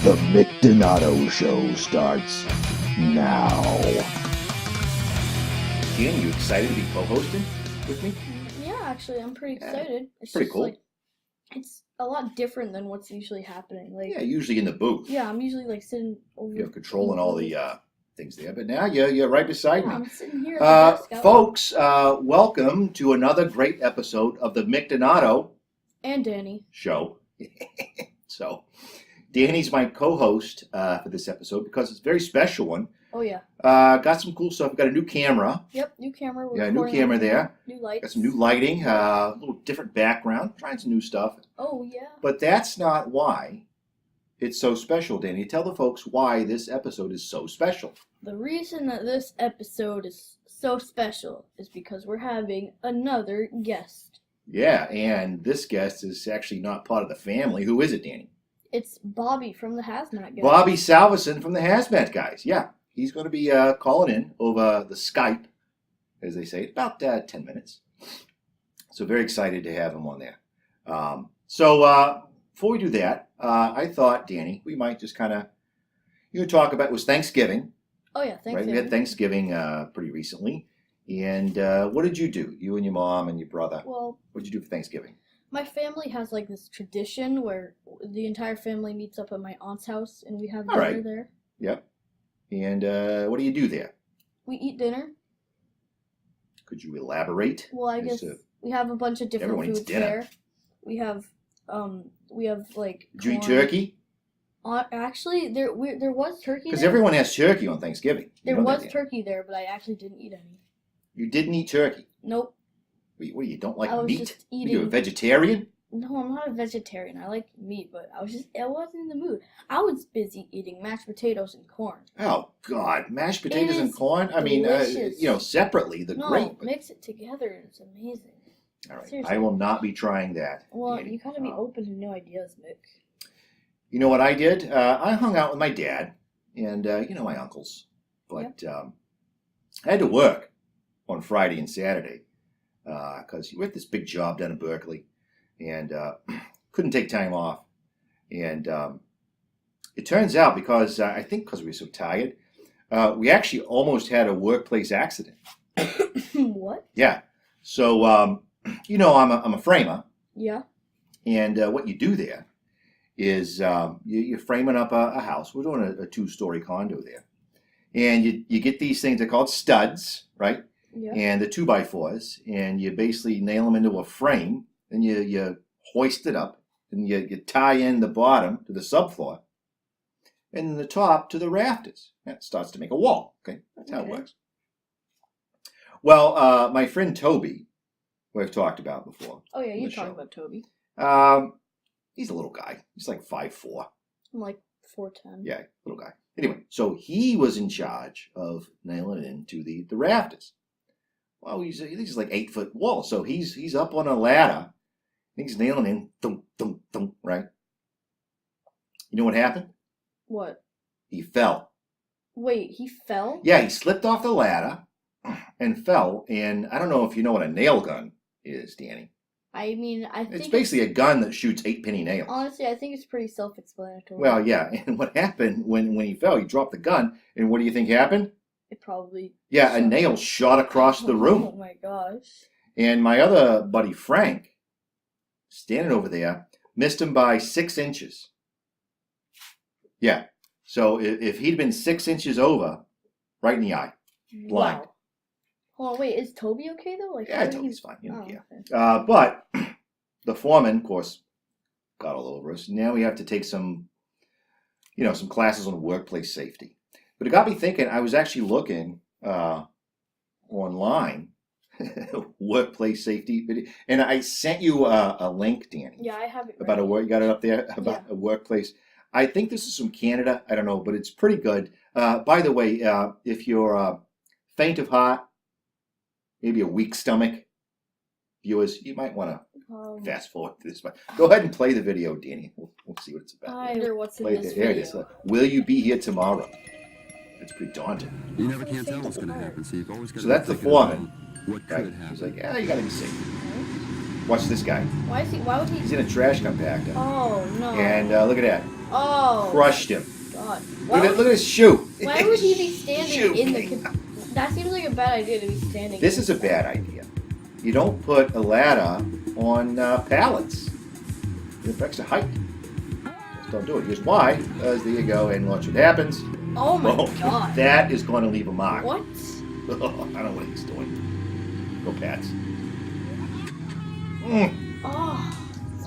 The Mick Donato Show starts now. Dan, you excited to be co-hosting with me? Yeah, actually, I'm pretty excited. It's pretty just, cool. Like, it's a lot different than what's usually happening. Like, Yeah, usually in the booth. yeah, I'm usually like sitting over. You're controlling all the things there, but now you're right beside me. I'm sitting here at the desk. Folks, welcome to another great episode of the Mick Donato And Danny. Show. So, Danny's my co-host for this episode because it's a very special one. Oh yeah. Got some cool stuff. Got a new camera. Yep, new camera. Yeah, new camera there. New lights. Got some new lighting. A little different background. Trying some new stuff. Oh yeah. But that's not why it's so special, Danny. Tell the folks why this episode is so special. The reason that this episode is so special is because we're having another guest. Yeah, and this guest is actually not part of the family. Who is it, Danny? It's Bobby from the HazMat guys. Bobby Salvesen from the HazMat guys. Yeah, he's going to be calling in over the Skype, as they say, about 10 minutes. So very excited to have him on there. So before we do that, I thought, Danny, we might just kind of talk about, it was Thanksgiving. Oh yeah, Thanksgiving. Right? We had Thanksgiving pretty recently. And what did you do? You and your mom and your brother. Well, what did you do for Thanksgiving? my family has like this tradition where the entire family meets up at my aunt's house and we have dinner right. there. Yep. And what do you do there? We eat dinner. Could you elaborate? Well, I guess we have a bunch of different everyone eats foods dinner. there. We have like. Did you eat corn. turkey? Actually, there was turkey. Because there. everyone has turkey on Thanksgiving. There was turkey there, but I actually didn't eat any. You didn't eat turkey? Nope. What, you don't like I was meat? just Are you eating. a vegetarian? No, I'm not a vegetarian. I like meat, but I wasn't in the mood. I was busy eating mashed potatoes and corn. Oh God, mashed potatoes and corn. I delicious. mean, separately, they're No, great. But... mix it together and it's amazing. All right, Seriously. I will not be trying that. Well, Danny. you gotta be open to new ideas, Mick. You know what I did? I hung out with my dad and my uncles, but I had to work on Friday and Saturday because we had this big job down in Berkeley and couldn't take time off. And it turns out because I think because we were so tired, we actually almost had a workplace accident. What? Yeah. So I'm a framer. Yeah. And what you do there is you're framing up a house. We're doing a 2-story condo there. And you get these things, they're called studs, right? Yeah. And the 2x4s, and you basically nail them into a frame, and you hoist it up, and you tie in the bottom to the subfloor, and the top to the rafters. And it starts to make a wall, okay? That's how it works. Well, my friend Toby, who I've talked about before. Oh yeah, you the talked show. about Toby. He's a little guy. He's like 5'4". I'm like 4'10". Yeah, little guy. Anyway, so he was in charge of nailing it into the rafters. Well, he's like 8-foot wall, so he's up on a ladder. He's nailing in, thump, thump, thump, right? You know what happened? What? He fell. Wait, he fell? Yeah, he slipped off the ladder and fell. And I don't know if you know what a nail gun is, Danny. I mean, I think It's basically a gun that shoots 8-penny nails. Honestly, I think it's pretty self-explanatory. Well, yeah, and what happened when he fell, he dropped the gun, and what do you think happened? It probably... Yeah, a nail shot across the room. Oh my gosh. And my other buddy, Frank, standing over there, missed him by 6 inches. Yeah, so if he'd been 6 inches over, right in the eye, blind. Wow. Hold on, wait, is Toby okay though? Like, Yeah, Toby's fine. Oh, Yeah. okay. But the foreman, of course, got all over us. Now we have to take some classes on workplace safety. But it got me thinking. I was actually looking online, workplace safety video, and I sent you a link, Danny. Yeah, I have it. About a work. You got it up there about a workplace. I think this is from Canada. I don't know, but it's pretty good. By the way, if you're faint of heart, maybe a weak stomach, viewers, you might want to fast forward to this one. Go ahead and play the video, Danny. We'll see what it's about. I wonder what's in Play this it. There it video. is. Will you be here tomorrow? It's pretty daunting. You never can tell what's going to happen, so you've always got to So that's the think foreman, about what right? could happen. He's like, yeah, you got to be safe. Watch this guy. Why would he? He's in a trash compactor. Oh no. And look at that. Oh. Crushed him. God. Look at his shoe. Why would he be standing Shoe. in the... That seems like a bad idea to be standing. This is a bad idea. You don't put a ladder on pallets. It affects the height. Just don't do it. Here's why. Because there you go, and watch what happens. Oh my God. That is going to leave a mark. What? I don't know what he's doing. Go Pats. Oh.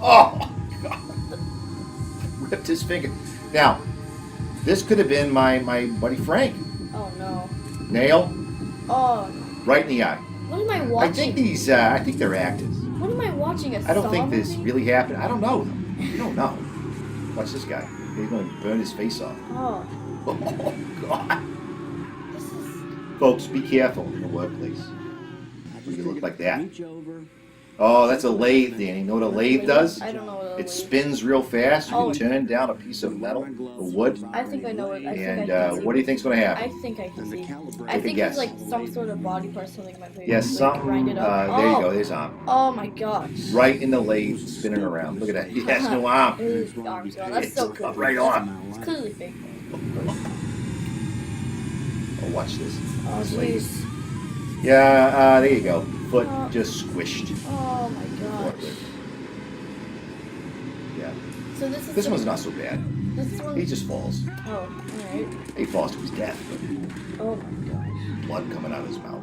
Oh, God. Ripped his finger. Now, this could have been my buddy Frank. Oh no. Nail. Oh. Right in the eye. What am I watching? I think they're actors. What am I watching? I don't think this really happened. I don't know. You don't know. Watch this guy. He's going to burn his face off. Oh. Oh, God. This is... Folks, be careful in the workplace. You look like that. Oh, that's a lathe, Danny. You know what a lathe does? I don't know what a lathe. It spins real fast. You Oh. can turn down a piece of metal or wood. I think I know it. What do you think's going to happen? I think I can see. I Take a think guess. it's like some sort of body part, something in my face. Yes, like, something. grind it up. There you go. There's arm. Oh my gosh. Right in the lathe, spinning around. Look at that. He has no arm. His arm's gone. That's so It's cool. right on. It's clearly fake. Oh, watch this. Oh This lathe. jeez. Yeah, there you go. Foot just squished. Oh my gosh. Yeah. So this is. This one's not so bad. This one. He just falls. Oh, alright. He falls to his death. Oh my gosh. Blood coming out of his mouth.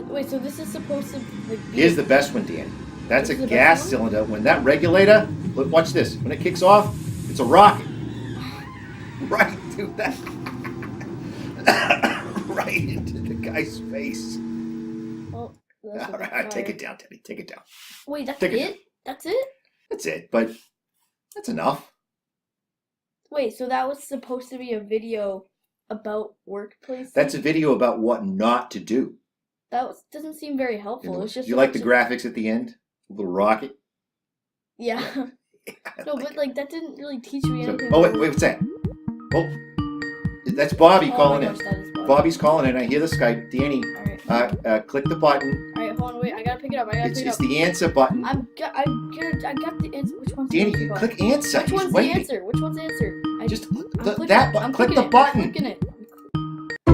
Wait, so this is supposed to like be. Here's the best one, Danny. That's This a is the gas best one? cylinder. When that regulator, look, watch this. When it kicks off, it's a rocket. Right through that. Right into the guy's face. Oh, that's All what right, fire. take it down, Teddy. Take it down. Wait, that's Take it it? That's it? That's it. But that's enough. Wait, so that was supposed to be a video about workplace? That's a video about what not to do. Doesn't seem very helpful. It's just Do you like the a- graphics at the end? A little rocket. Yeah. I No, like but it. like that didn't really teach me So- anything. oh wait, what's that? Oh, that's Bobby Oh calling my in. gosh, that is Bobby. Bobby's calling in. I hear the Skype. Danny, Alright. click the button. Alright, hold on, wait, I gotta pick it up. It's the answer button. I got the answer. Which one's Danny, the you answer? click answer. Which He's one's waiting. the answer? Which one's the answer? Just I'm clicking that it. button. I'm Click clicking the it. button. I'm clicking it.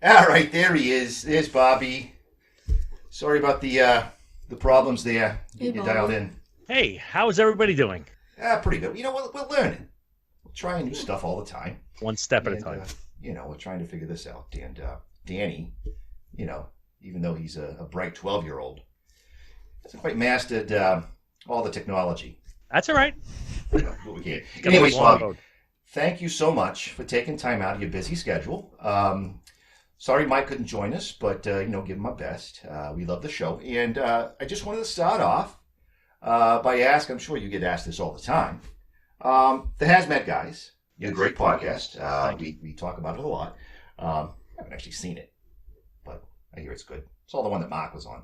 All right, there he is. There's Bobby. Sorry about the problems there. Hey, You Bobby. dialed in. Hey, how's everybody doing? Pretty good. You know, we're learning. We're trying new stuff all the time. One step at a And, time. we're trying to figure this out. And Danny, even though he's a bright 12-year-old, hasn't quite mastered all the technology. That's all right. But we can't. Got a Anyways, long Bobby, road. thank you so much for taking time out of your busy schedule. Sorry Mike couldn't join us, but, give him my best. We love the show. And I just wanted to start off by asking, I'm sure you get asked this all the time, the HazMat guys, a great podcast. We talk about it a lot. I haven't actually seen it, but I hear it's good. It's all the one that Mark was on.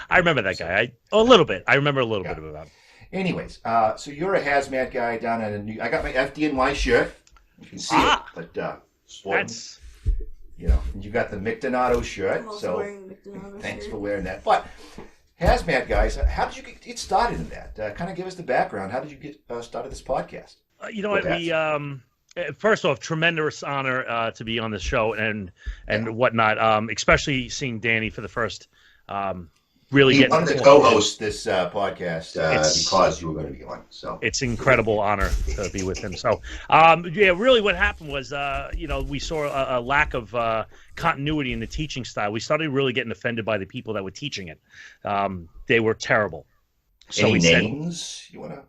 I remember that guy. A little bit. I remember a little bit about him. Anyways, so you're a HazMat guy down in New. I got my FDNY shirt. You can see it, but sporting. That's And you got the Mick Donato shirt. So thanks for wearing that. But HazMat guys, how did you get started in that? Kind of give us the background. How did you get started this podcast? you know what we first off, tremendous honor to be on the show and whatnot. Especially seeing Danny for the first really He getting wanted to co-host this podcast because you were going to be on. So it's incredible honor to be with him. So, really what happened was, we saw a lack of continuity in the teaching style. We started really getting offended by the people that were teaching it. They were terrible. So any we said, names you want to?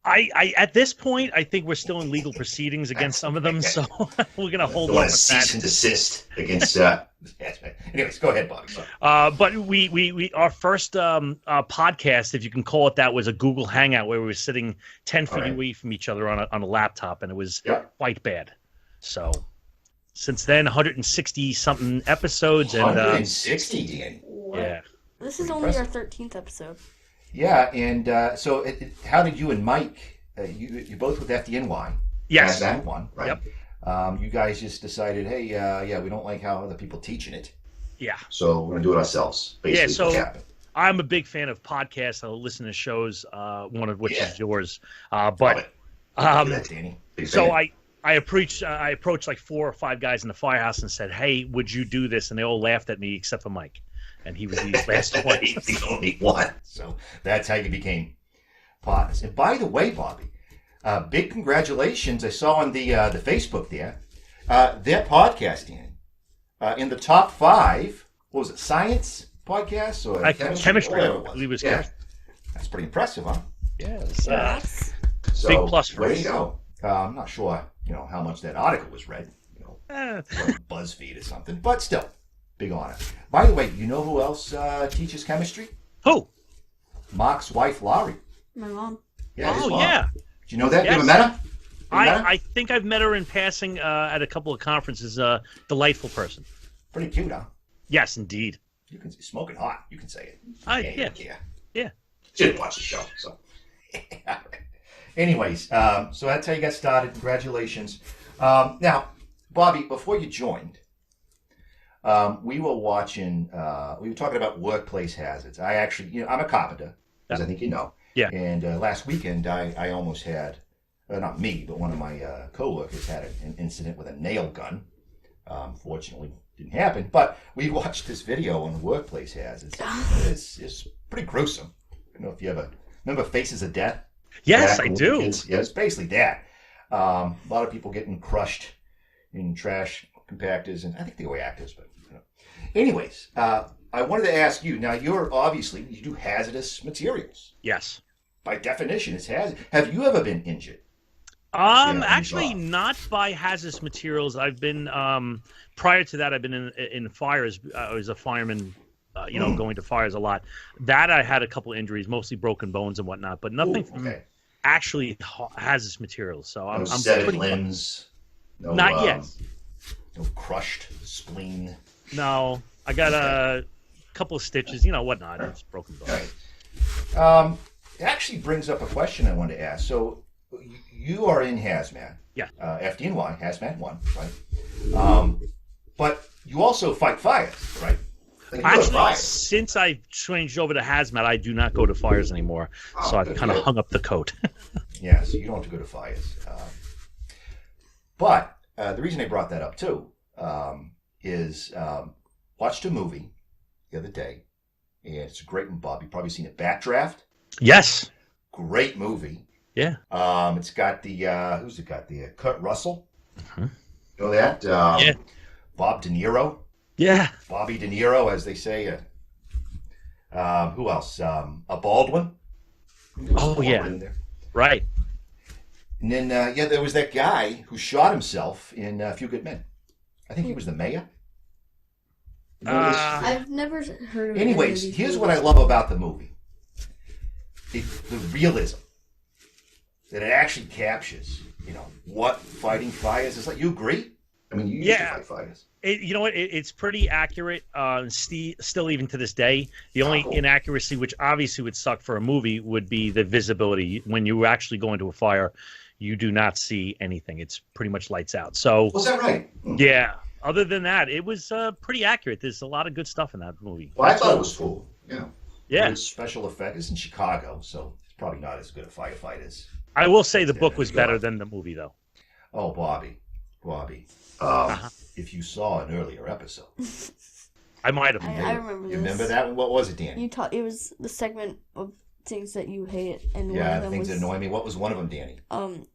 I at this point, I think we're still in legal proceedings against some of them, so we're going to hold want off to with cease that. and desist against. Anyways, go ahead, Bobby. Sorry. But we our first podcast, if you can call it that, was a Google Hangout where we were sitting 10 feet away from each other on a laptop, and it was quite bad. So since then, 160 something episodes, and 160, Danny. yeah. This is only our 13th episode. Yeah, and so how did you and Mike? You both with FDNY. Yes. That one, right? Yep. You guys just decided, hey, we don't like how other people teaching it, Yeah. so we're gonna do it ourselves. Basically, Yeah, so- what happened. I'm a big fan of podcasts. I'll listen to shows, one of which Yeah. is yours. Love But it. Look at that, Danny. Big so fan. I approached like 4 or 5 guys in the firehouse and said, "Hey, would you do this?" And they all laughed at me except for Mike, and he was the last one. He's the only one. So that's how you became partners. And by the way, Bobby, big congratulations! I saw on the Facebook there, their podcast, Danny, in the top 5. What was it? Science podcasts or Chemistry. Whatever it I was. believe it was Yeah. chemistry. That's pretty impressive, huh? Yes. So, Big plus for there us. you go. I'm not sure, how much that article was read. Like BuzzFeed or something, but still, big honor. By the way, you know who else teaches chemistry? Who? Mark's wife, Laurie. My mom. Yeah, his Oh, mom. yeah. Do you know that? Yes. You ever met her? You met her? I think I've met her in passing at a couple of conferences. Delightful person. Pretty cute, huh? Yes, indeed. You can smoking hot. You can say it. Yeah. Yeah. She didn't watch the show, so. Anyways, so that's how you got started. Congratulations. Now, Bobby, before you joined, we were watching. We were talking about workplace hazards. I actually, I'm a carpenter, as I think you know. Yeah. And last weekend, I almost had, not me, but one of my coworkers had an incident with a nail gun. Fortunately, didn't happen. But we watched this video on workplace hazards. It's pretty gruesome. I don't know if you ever remember Faces of Death. Yes, I do. Yeah, it's basically that. A lot of people getting crushed in trash compactors, and I think they were actors, but anyways, I wanted to ask you. Now, you do hazardous materials. Yes. By definition, it's hazardous. Have you ever been injured? Actually, not by hazardous materials. I've been prior to that. I've been in fires. I was a fireman. Going to fires a lot. That I had a couple injuries, mostly broken bones and whatnot, but nothing from actually hazardous materials. So I'm severed pretty limbs. No, not yet. No crushed spleen. No, I got a couple of stitches. Whatnot. It's broken bones. Right. It actually brings up a question I wanted to ask. So you are in HazMat. Yeah. FDNY, HazMat 1, right? But you also fight fires, right? Actually, since I changed over to HazMat, I do not go to fires anymore. So I've kind of hung up the coat. Yeah, so you don't have to go to fires. But the reason I brought that up, too, is watched a movie the other day. And it's a great one, Bob. You've probably seen it, Backdraft. Yes. Great movie. Yeah. It's got the, who's it got? The Kurt Russell. Mm-hmm. You know that? Yeah. Bob De Niro. Yeah. Bobby De Niro, as they say. Who else? A Baldwin. Oh, yeah. Right. And then, there was that guy who shot himself in A Few Good Men. I think he was the mayor. I've never heard of it. Anyways, here's what I love about the movie. The realism that it actually captures, what fighting fires is like. You agree? I mean, you used to fight fires. It's pretty accurate. Still, even to this day, the only inaccuracy, which obviously would suck for a movie, would be the visibility. When you actually go into a fire, you do not see anything. It's pretty much lights out. So, Was that right? Yeah. Other than that, it was pretty accurate. There's a lot of good stuff in that movie. Well, I thought it was cool. Yeah. Yeah. Great special effects. It's in Chicago, so it's probably not as good a firefight as. I will say the book was better than the movie, though. Oh, Bobby. If you saw an earlier episode. I might have. I remember this. You remember that one? What was it, Danny? It was the segment of things that you hate, and one Yeah, of them things was, that annoy me. What was one of them, Danny?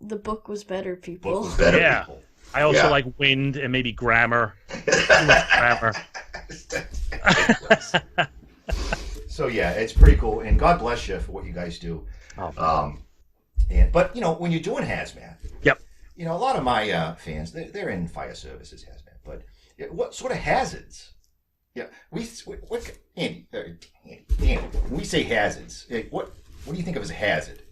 the book was better, people. Book was better, Yeah. people. I also like wind and maybe grammar. Too much grammar. So yeah, it's pretty cool, and God bless you for what you guys do. Oh. But when you're doing hazmat, Yep. a lot of my fans they're in fire services hazmat, but what sort of hazards? Yeah, Andy, when we say hazards, what do you think of as a hazard?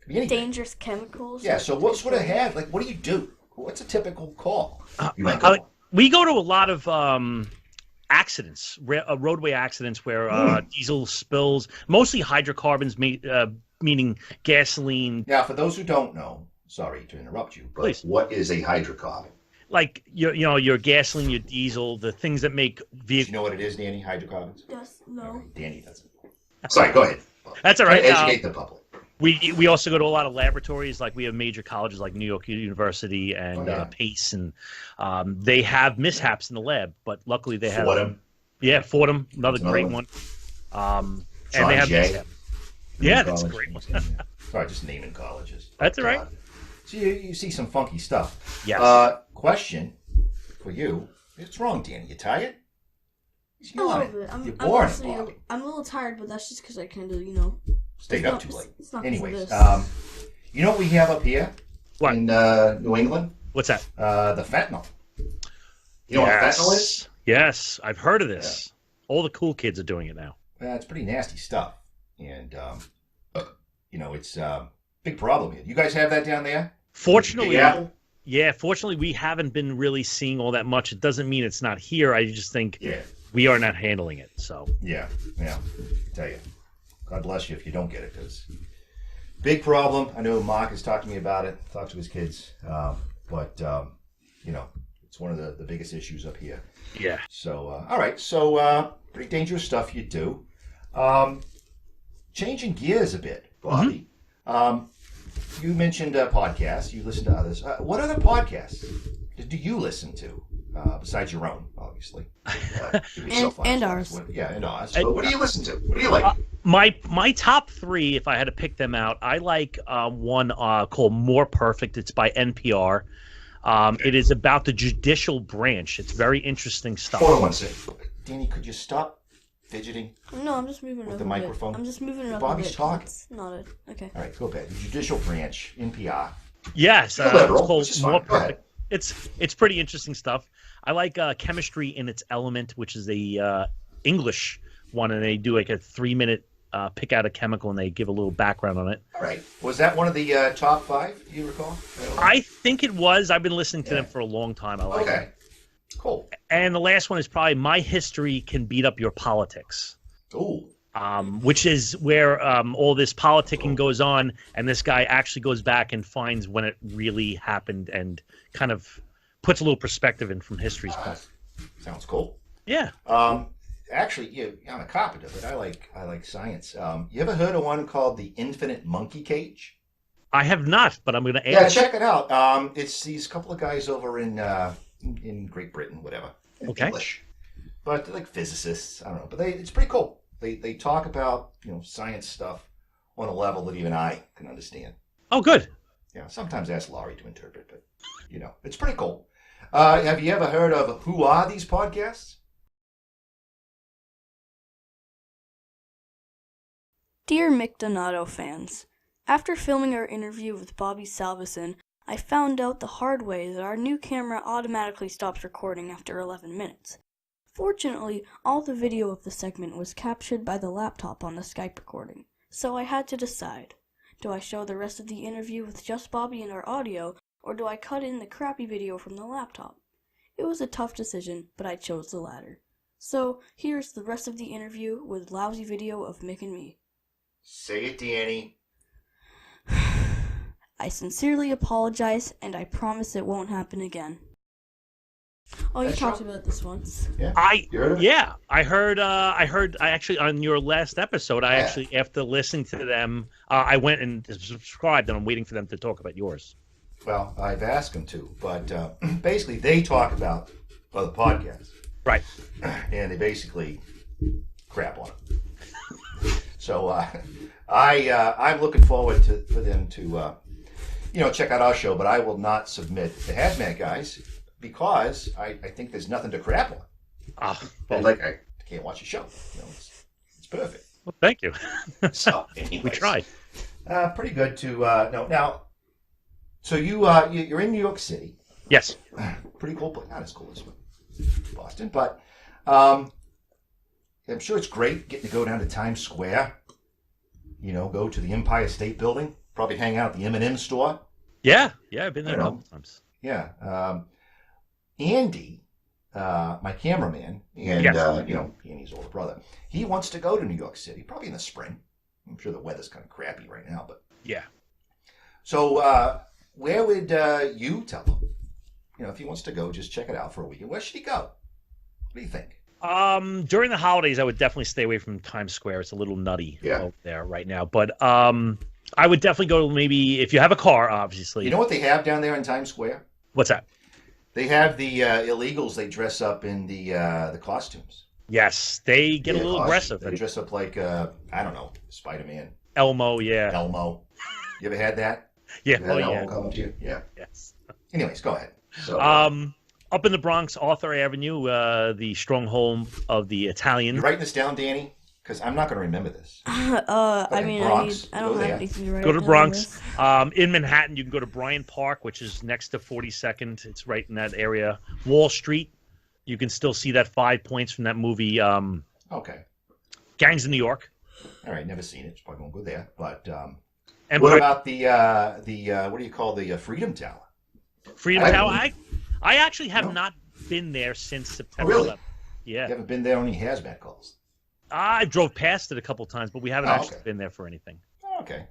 Could be anything. Dangerous chemicals. Yeah. So what sort of hazard? Like, what do you do? What's a typical call? We go to a lot of accidents, roadway accidents where diesel spills, mostly hydrocarbons, meaning gasoline. Now, for those who don't know, sorry to interrupt you, but Please. What is a hydrocarbon? Like your gasoline, your diesel, the things that make Do vehicles. you know what it is, Danny? Hydrocarbons? Yes. No. Danny doesn't. Sorry, go ahead. That's all right. Educate the public. We also go to a lot of laboratories, like we have major colleges like New York University and Pace, and they have mishaps in the lab, but luckily they have Fordham. Yeah, Fordham, another great one. And they have mishaps. Yeah, that's a great one. Sorry, just naming colleges. That's all right. So you see some funky stuff. Yes. Question for you. What's wrong, Danny? You tired? A little bit. You're boring, Bobby. I'm a little tired, but that's just because I kind of, stayed up too late. It's not Anyways, you know what we have up here in New England? What's that? The fentanyl. You know what fentanyl is? Yes, I've heard of this. Yeah. All the cool kids are doing it now. It's pretty nasty stuff, and it's a big problem here. You guys have that down there? Fortunately, fortunately, we haven't been really seeing all that much. It doesn't mean it's not here. I just think we are not handling it. So yeah. I tell you, God bless you if you don't get it, because big problem. I know Mark has talked to me about it. Talked to his kids, but it's one of the biggest issues up here. Yeah. So all right. So pretty dangerous stuff you do. Changing gears a bit, Bobby. Mm-hmm. You mentioned podcasts. You listen to others. What other podcasts do you listen to besides your own, obviously? And ours. And ours. So what do you listen to? What do you like? My top three, if I had to pick them out, I like one called More Perfect. It's by NPR. It is about the judicial branch. It's very interesting stuff. Hold on one second. Danny, could you stop fidgeting? No, I'm just moving it with up the microphone. I'm just moving it up. Bobby's talking. It's not it. Okay. All right, go ahead. The judicial branch, NPR. Yes, it's called More Perfect. It's pretty interesting stuff. I like Chemistry in Its Element, which is a English one, and they do like a 3-minute pick out a chemical and they give a little background on it. All right. Was that one of the top 5? Do you recall? I think it was. I've been listening to them for a long time. I like it. Cool. And the last one is probably My History Can Beat Up Your Politics. Ooh. Which is where all this politicking goes on, and this guy actually goes back and finds when it really happened and kind of puts a little perspective in from history's point. Sounds cool. Yeah. Actually, I'm a carpenter, but I like science. You ever heard of one called the Infinite Monkey Cage? I have not, but I'm going to add. Yeah, check it out. It's these couple of guys over in Great Britain, whatever. Okay. English, but they're like physicists. I don't know, but it's pretty cool. They talk about science stuff on a level that even I can understand. Oh, good. Yeah, sometimes ask Laurie to interpret, but it's pretty cool. Have you ever heard of Who Are These Podcasts? Dear Mick Donato fans, after filming our interview with Bobby Salvesen, I found out the hard way that our new camera automatically stops recording after 11 minutes. Fortunately, all the video of the segment was captured by the laptop on the Skype recording, so I had to decide. Do I show the rest of the interview with just Bobby and our audio, or do I cut in the crappy video from the laptop? It was a tough decision, but I chose the latter. So, here's the rest of the interview with lousy video of Mick and me. Say it, Danny. I sincerely apologize, and I promise it won't happen again. Oh, you talked about this once. Yeah. I heard actually on your last episode, actually, after listening to them, I went and subscribed, and I'm waiting for them to talk about yours. Well, I've asked them to, but basically they talk about other podcasts. Right. And they basically crap on it. So I'm looking forward for them to check out our show, but I will not submit the HazMat guys because I think there's nothing to crap on. I can't watch a show. It's perfect. Well, thank you. So anyways, we tried. Pretty good to know. Now, so you're in New York City. Yes. Pretty cool place. Not as cool as Boston, but I'm sure it's great getting to go down to Times Square. Go to the Empire State Building. Probably hang out at the M&M store. Yeah, I've been there a couple times. Yeah. Andy, my cameraman, and Andy's older brother, he wants to go to New York City, probably in the spring. I'm sure the weather's kind of crappy right now, but yeah. So where would you tell him? If he wants to go, just check it out for a weekend. Where should he go? What do you think? During the holidays, I would definitely stay away from Times Square. It's a little nutty over there right now. But I would definitely go maybe if you have a car, obviously. You know what they have down there in Times Square? What's that? They have the illegals. They dress up in the costumes. Yes, they get a little aggressive. They dress up like I don't know, Spider-Man. Elmo, yeah. Elmo. You ever had that? Yeah. You had Elmo come to you? Yeah. Yes. Anyways, go ahead. So, up in the Bronx, Arthur Avenue, the stronghold of the Italians. You writing this down, Danny? Because I'm not going to remember this. I mean, Bronx. I don't have anything to write. Go to Bronx. In Manhattan, you can go to Bryant Park, which is next to 42nd. It's right in that area. Wall Street. You can still see that 5 points from that movie. Okay. Gangs of New York. All right, never seen it. It's probably won't go there. But And what about the what do you call the Freedom Tower? Freedom Tower? I actually have not been there since September 11th. Yeah. You haven't been there on any HazMat calls? I drove past it a couple times, but we haven't actually been there for anything. Okay.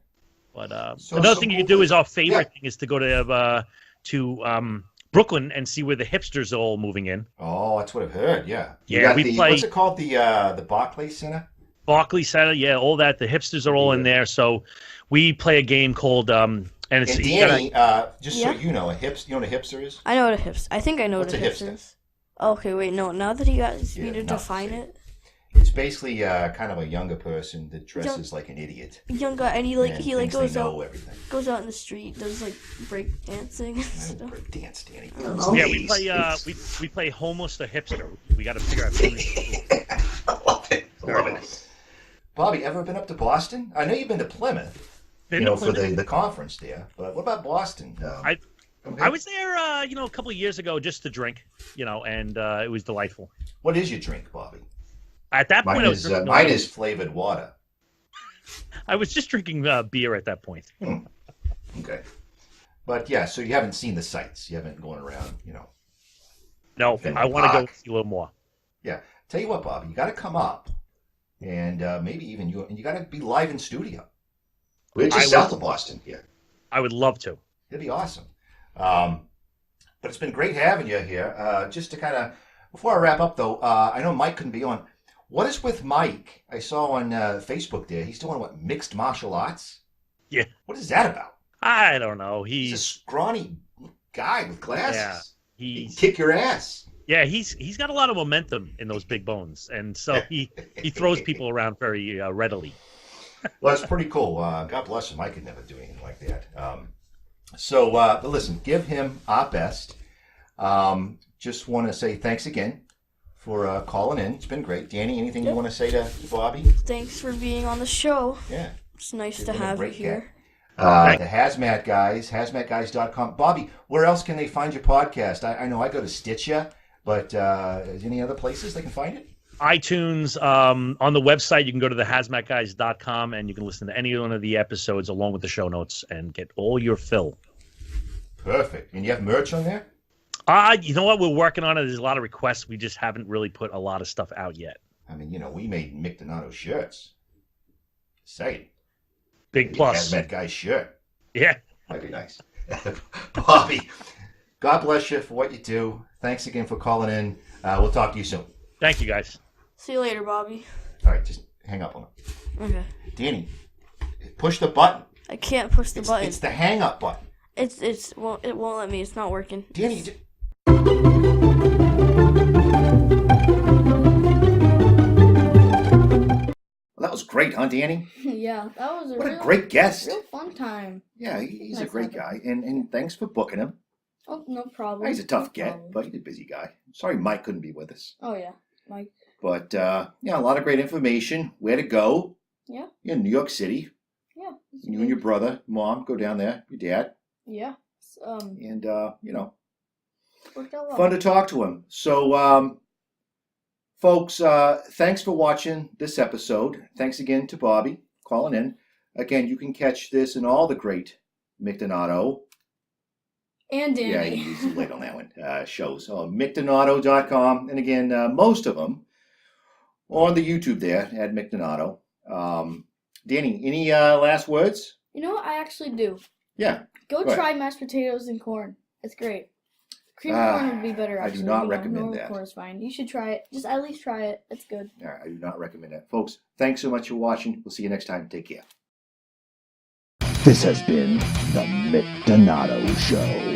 But another thing you can do is our favorite thing is to go to Brooklyn and see where the hipsters are all moving in. Oh, that's what I've heard. Yeah. Yeah, we play. What's it called? The Barclays Center. Barclays Center. Yeah, all that. The hipsters are all in there. So we play a game called and it's. And Danny, just so you know, you know what a hipster is? I know what a hipster. I think I know what a hipster is. Okay, wait, no. Now that you guys need to define it. It's basically kind of a younger person that dresses like an idiot. Younger, and he goes out everything. Goes out in the street, does like break dancing and stuff. Break dance, Danny. Yeah, we play homeless or hipster. We got to figure out. I love it. Bobby, ever been up to Boston? I know you've been to Plymouth. For the conference there. But what about Boston? I was there, a couple of years ago just to drink, and it was delightful. What is your drink, Bobby? At that point, mine is flavored water. I was just drinking beer at that point. Okay. But yeah, so you haven't seen the sights. You haven't gone around, No, I want to go see a little more. Yeah. Tell you what, Bobby, you got to come up, and maybe even you got to be live in studio. We're just south of Boston here. I would love to. It'd be awesome. But it's been great having you here. Just to kind of, before I wrap up though, I know Mike couldn't be on. What is with Mike? I saw on Facebook there. He's doing mixed martial arts? Yeah. What is that about? I don't know. He's a scrawny guy with glasses. Yeah. He can kick your ass. Yeah, he's got a lot of momentum in those big bones, and so he throws people around very readily. Well, that's pretty cool. God bless him. I could never do anything like that. But listen, give him our best. Just want to say thanks again for calling in. It's been great. Danny, anything you want to say to Bobby? Thanks for being on the show. Yeah. It's nice to have you here. The HazMat Guys, HazMatGuys.com. Bobby, where else can they find your podcast? I know I go to Stitcher, but is any other places they can find it? iTunes, on the website, you can go to the HazMatGuys.com and you can listen to any one of the episodes along with the show notes and get all your fill. Perfect. And you have merch on there? You know what? We're working on it. There's a lot of requests. We just haven't really put a lot of stuff out yet. I mean, we made Mick Donato shirts. Say Big plus. HazMat Guys shirt. Yeah. Might be nice. Bobby, God bless you for what you do. Thanks again for calling in. We'll talk to you soon. Thank you, guys. See you later, Bobby. All right, just hang up on it. Okay. Danny, push the button. I can't push the button. It's the hang up button. It won't let me. It's not working. Danny. Well, that was great, huh, Danny? Yeah, that was a great guest. Real fun time. Yeah, he's a great guy, and thanks for booking him. Oh, no problem. He's a tough get, but he's a busy guy. Sorry Mike couldn't be with us. Oh, yeah, Mike. But, a lot of great information. Where to go. Yeah. You're in New York City. Yeah. You and your brother, mom, go down there. Your dad. Yeah. And, worked out well. Fun to talk to him. So, folks, thanks for watching this episode. Thanks again to Bobby calling in. Again, you can catch this and all the great Mick Donato. And Danny. Yeah, he's late on that one. Shows. MickDonato.com. And again, most of them on the YouTube there at Mick Donato. Danny, any last words? You know what? I actually do. Yeah. Go try mashed potatoes and corn. It's great. Cream corn would be better. I do Actually, not you know, recommend normal that. corn is fine. You should try it. Just at least try it. It's good. All right, I do not recommend that. Folks, thanks so much for watching. We'll see you next time. Take care. This has been the Mick Donato Show.